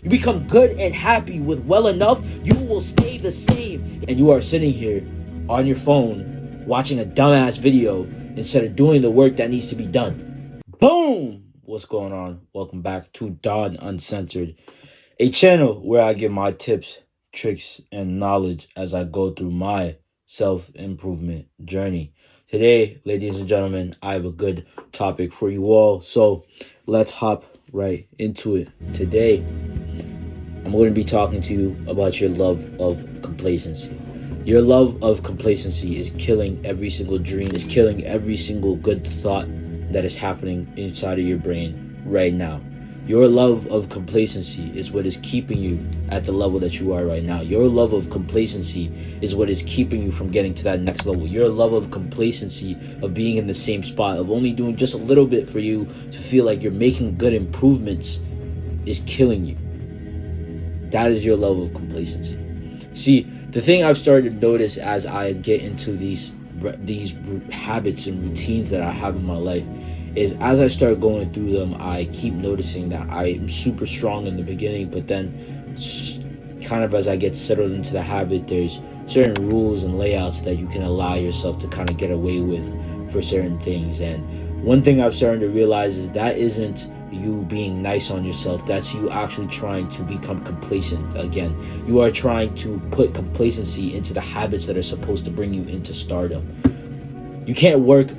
You become good and happy with well enough, you will stay the same. And you are sitting here on your phone watching a dumbass video instead of doing the work that needs to be done. Boom! What's going on? Welcome back to Don Uncensored, a channel where I give my tips, tricks, and knowledge as I go through my self-improvement journey. Today, ladies and gentlemen, I have a good topic for you all. So let's hop right into it. Today, I'm going to be talking to you about your love of complacency. Your love of complacency is killing every single dream, is killing every single good thought that is happening inside of your brain right now. Your love of complacency is what is keeping you at the level that you are right now. Your love of complacency is what is keeping you from getting to that next level. Your love of complacency, of being in the same spot, of only doing just a little bit for you to feel like you're making good improvements, is killing you. That is your love of complacency. See, the thing I've started to notice as I get into these habits and routines that I have in my life is as I start going through them, I keep noticing that I am super strong in the beginning, but then kind of as I get settled into the habit, there's certain rules and layouts that you can allow yourself to kind of get away with for certain things. And one thing I've started to realize is that isn't you being nice on yourself. That's you actually trying to become complacent again. You are trying to put complacency into the habits that are supposed to bring you into stardom. You can't work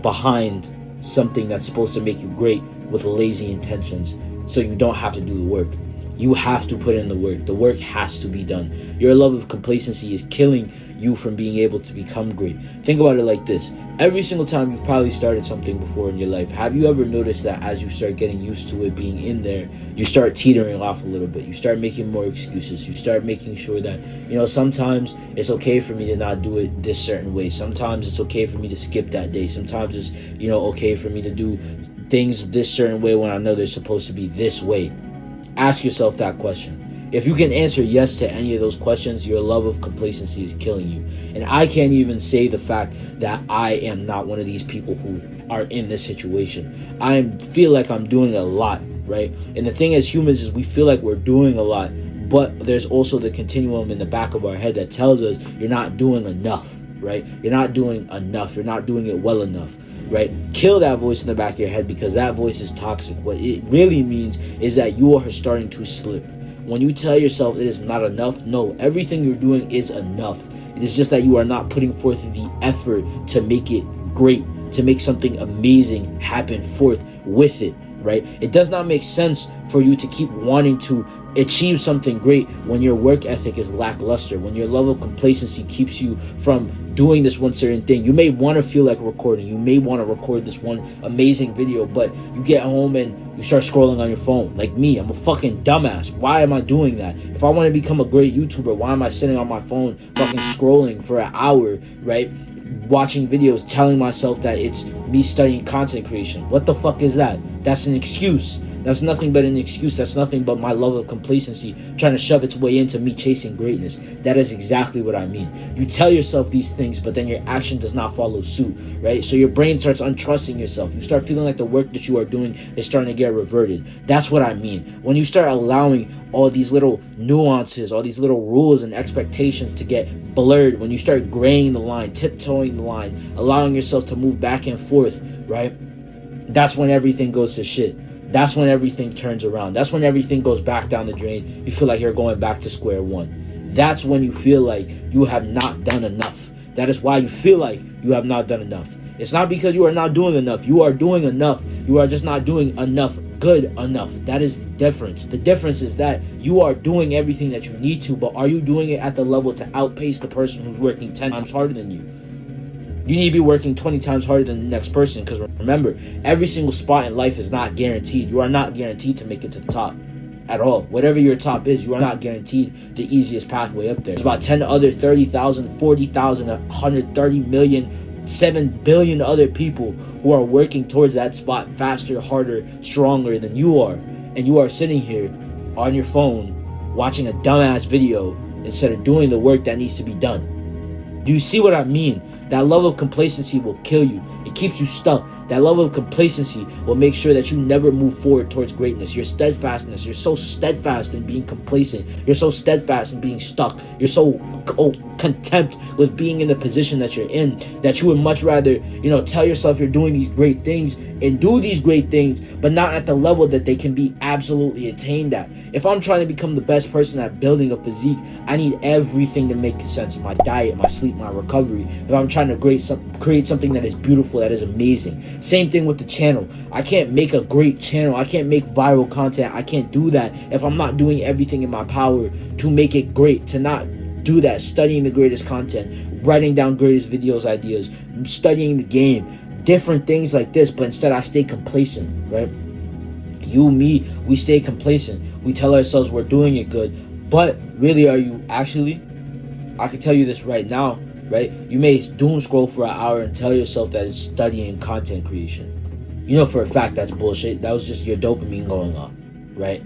behind something that's supposed to make you great with lazy intentions, so you don't have to do the work. You have to put in the work. The work has to be done. Your love of complacency is killing you from being able to become great. Think about it like this. Every single time you've probably started something before in your life, have you ever noticed that as you start getting used to it being in there, you start teetering off a little bit. You start making more excuses. You start making sure that, sometimes it's okay for me to not do it this certain way. Sometimes it's okay for me to skip that day. Sometimes it's, okay for me to do things this certain way when I know they're supposed to be this way. Ask yourself that question. If you can answer yes to any of those questions, your love of complacency is killing you. And I can't even say the fact that I am not one of these people who are in this situation. I feel like I'm doing a lot, right? And the thing as humans is we feel like we're doing a lot, but there's also the continuum in the back of our head that tells us you're not doing enough, right? You're not doing enough. You're not doing it well enough. Right? Kill that voice in the back of your head, because that voice is toxic. What it really means is that you are starting to slip. When you tell yourself it is not enough, no, everything you're doing is enough. It is just that you are not putting forth the effort to make it great, to make something amazing happen forth with it, right? It does not make sense for you to keep wanting to achieve something great when your work ethic is lackluster, when your level of complacency keeps you from doing this one certain thing. You may want to feel like recording. You may want to record this one amazing video, but you get home and you start scrolling on your phone. Like me, I'm a fucking dumbass. Why am I doing that? If I want to become a great YouTuber, why am I sitting on my phone fucking scrolling for an hour, right? Watching videos, telling myself that it's me studying content creation. What the fuck is that? That's an excuse. That's nothing but an excuse. That's nothing but my love of complacency trying to shove its way into me chasing greatness. That is exactly what I mean. You tell yourself these things, but then your action does not follow suit, right? So your brain starts untrusting yourself. You start feeling like the work that you are doing is starting to get reverted. That's what I mean. When you start allowing all these little nuances, all these little rules and expectations to get blurred, when you start graying the line, tiptoeing the line, allowing yourself to move back and forth, right? That's when everything goes to shit. That's when everything turns around. That's when everything goes back down the drain. You feel like you're going back to square one. That's when you feel like you have not done enough. That is why you feel like you have not done enough. It's not because you are not doing enough. You are doing enough. You are just not doing enough, good enough. That is the difference. The difference is that you are doing everything that you need to, but are you doing it at the level to outpace the person who's working 10 times harder than you? You need to be working 20 times harder than the next person, because remember, every single spot in life is not guaranteed. You are not guaranteed to make it to the top at all. Whatever your top is, you are not guaranteed the easiest pathway up there. There's about 10 other 30,000, 40,000, 130 million, 7 billion other people who are working towards that spot faster, harder, stronger than you are. And you are sitting here on your phone watching a dumbass video instead of doing the work that needs to be done. Do you see what I mean? That love of complacency will kill you. It keeps you stuck. That level of complacency will make sure that you never move forward towards greatness. Your steadfastness, you're so steadfast in being complacent. You're so steadfast in being stuck. You're so content with being in the position that you're in, that you would much rather, tell yourself you're doing these great things and do these great things, but not at the level that they can be absolutely attained at. If I'm trying to become the best person at building a physique, I need everything to make sense. My diet, my sleep, my recovery. If I'm trying to create something that is beautiful, that is amazing. Same thing with the channel. I can't make a great channel. I can't make viral content. I can't do that if I'm not doing everything in my power to make it great, to not do that, studying the greatest content, writing down greatest videos, ideas, studying the game, different things like this. But instead I stay complacent, right? You, me, we stay complacent. We tell ourselves we're doing it good, but really, are you actually? I can tell you this right now, right? You may doom scroll for an hour and tell yourself that it's studying content creation. You know for a fact that's bullshit. That was just your dopamine going off, right?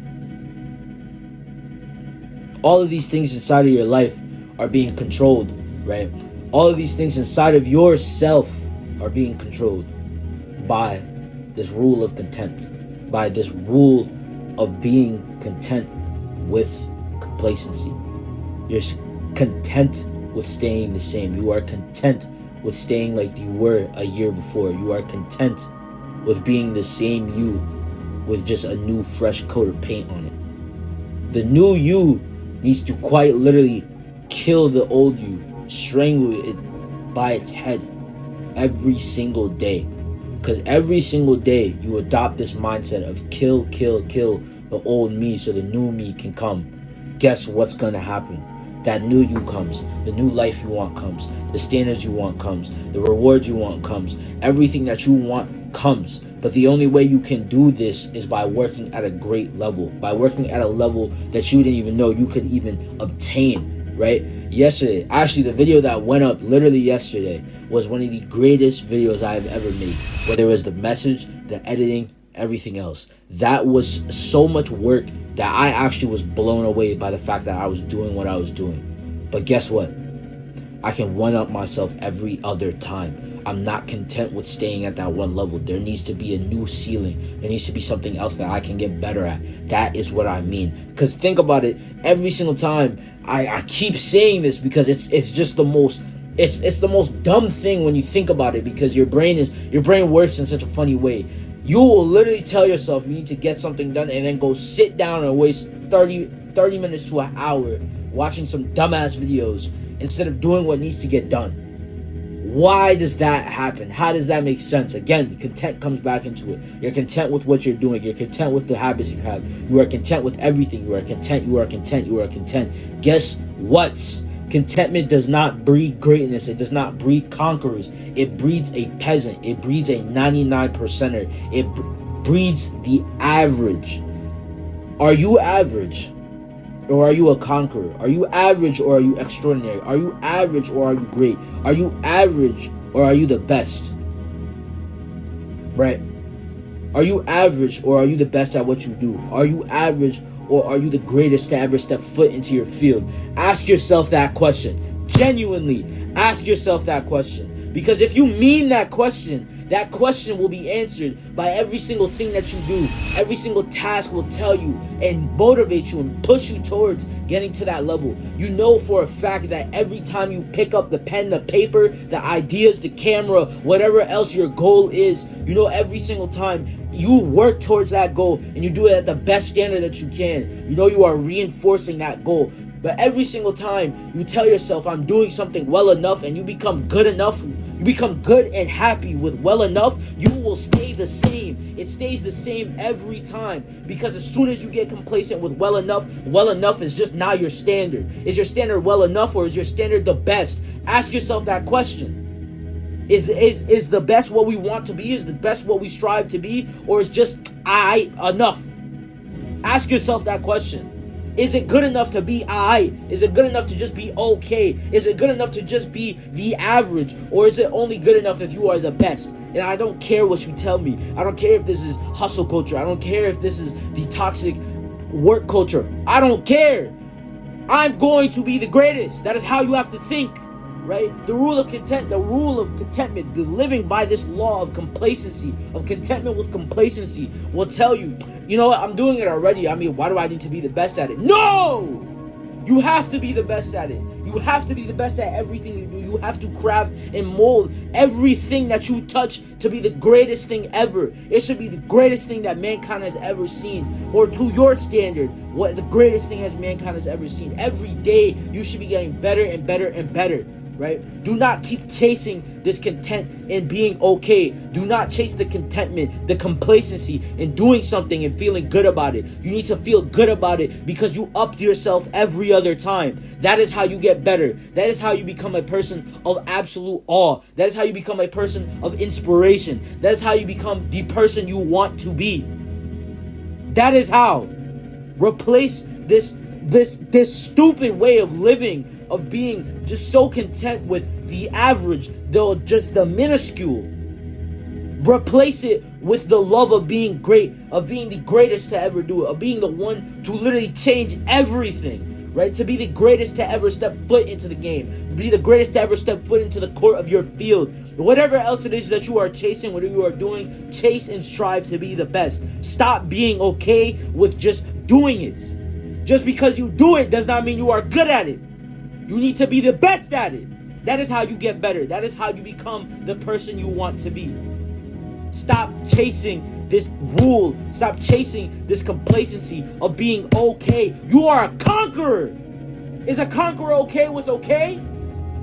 All of these things inside of your life are being controlled, right? All of these things inside of yourself are being controlled by this rule of contempt, by this rule of being content with complacency. You're content with staying the same. You are content with staying like you were a year before. You are content with being the same you with just a new fresh coat of paint on it. The new you needs to quite literally kill the old you, strangle it by its head every single day. Because every single day you adopt this mindset of kill the old me so the new me can come. Guess what's gonna happen? That new you comes, the new life you want comes, the standards you want comes, the rewards you want comes, everything that you want comes. But the only way you can do this is by working at a great level, by working at a level that you didn't even know you could even obtain, right? Yesterday, actually the video that went up literally yesterday was one of the greatest videos I've ever made, whether it was the message, the editing, everything else. That was so much work that I actually was blown away by the fact that I was doing what I was doing. But guess what? I can one-up myself every other time. I'm not content with staying at that one level. There needs to be a new ceiling. There needs to be something else that I can get better at. That is what I mean. Because think about it, every single time I keep saying this because it's just the most it's the most dumb thing when you think about it, because your brain works in such a funny way. You will literally tell yourself you need to get something done and then go sit down and waste 30 minutes to an hour watching some dumbass videos instead of doing what needs to get done. Why does that happen? How does that make sense? Again, content comes back into it. You're content with what you're doing. You're content with the habits you have. You are content with everything. You are content. You are content. You are content. Guess what? Contentment does not breed greatness. It does not breed conquerors. It breeds a peasant. It breeds a 99%er. It breeds the average. Are you average? Or are you a conqueror? Are you average or are you extraordinary? Are you average or are you great? Are you average or are you the best? Right? Are you average or are you the best at what you do? Are you average or are you the greatest to ever step foot into your field? Ask yourself that question. Genuinely ask yourself that question. Because if you mean that question will be answered by every single thing that you do. Every single task will tell you and motivate you and push you towards getting to that level. You know for a fact that every time you pick up the pen, the paper, the ideas, the camera, whatever else your goal is, you know every single time you work towards that goal and you do it at the best standard that you can. You know you are reinforcing that goal. But every single time you tell yourself I'm doing something well enough and you become good enough, you become good and happy with well enough, you will stay the same. It stays the same every time. Because as soon as you get complacent with well enough is just not your standard. Is your standard well enough or is your standard the best? Ask yourself that question. Is the best what we want to be? Is the best what we strive to be? Or is just enough? Ask yourself that question. Is it good enough to be alright? Is it good enough to just be okay? Is it good enough to just be the average? Or is it only good enough if you are the best? And I don't care what you tell me. I don't care if this is hustle culture. I don't care if this is the toxic work culture. I don't care. I'm going to be the greatest. That is how you have to think. right? The rule of contentment, the living by this law of complacency, of contentment with complacency, will tell you, you know what, I'm doing it already. I mean, why do I need to be the best at it? No! You have to be the best at it. You have to be the best at everything you do. You have to craft and mold everything that you touch to be the greatest thing ever. It should be the greatest thing that mankind has ever seen. Or to your standard, what the greatest thing mankind has ever seen. Every day, you should be getting better and better and better. Right? Do not keep chasing this content and being okay. Do not chase the contentment, the complacency, and doing something and feeling good about it. You need to feel good about it because you upped yourself every other time. That is how you get better. That is how you become a person of absolute awe. That is how you become a person of inspiration. That is how you become the person you want to be. That is how. Replace this stupid way of living, of being just so content with the average, though just the minuscule. Replace it with the love of being great, of being the greatest to ever do it, of being the one to literally change everything, right? To be the greatest to ever step foot into the game, to be the greatest to ever step foot into the court of your field. Whatever else it is that you are chasing, whatever you are doing, chase and strive to be the best. Stop being okay with just doing it. Just because you do it does not mean you are good at it. You need to be the best at it. That is how you get better. That is how you become the person you want to be. Stop chasing this rule. Stop chasing this complacency of being okay. You are a conqueror. Is a conqueror okay with okay?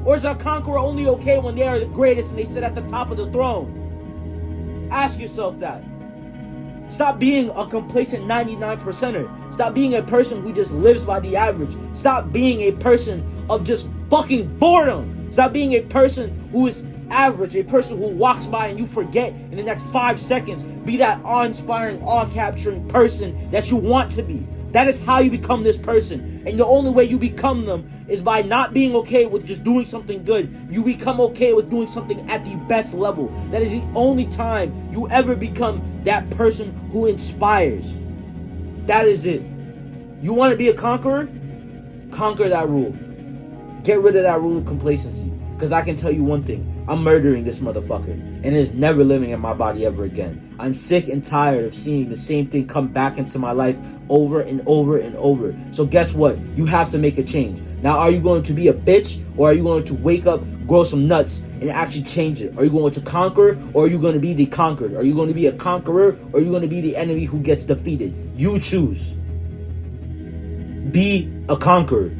Or is a conqueror only okay when they are the greatest and they sit at the top of the throne? Ask yourself that. Stop being a complacent 99%er. Stop being a person who just lives by the average. Stop being a person of just fucking boredom. Stop being a person who is average, a person who walks by and you forget in the next 5 seconds. Be that awe-inspiring, awe-capturing person that you want to be. That is how you become this person. And the only way you become them is by not being okay with just doing something good. You become okay with doing something at the best level. That is the only time you ever become that person who inspires. That is it. You want to be a conqueror? Conquer that rule. Get rid of that rule of complacency. Because I can tell you one thing. I'm murdering this motherfucker. And it is never living in my body ever again. I'm sick and tired of seeing the same thing come back into my life over and over and over. So guess what? You have to make a change. Now, are you going to be a bitch? Or are you going to wake up, grow some nuts, and actually change it? Are you going to conquer? Or are you going to be the conquered? Are you going to be a conqueror? Or are you going to be the enemy who gets defeated? You choose. Be a conqueror.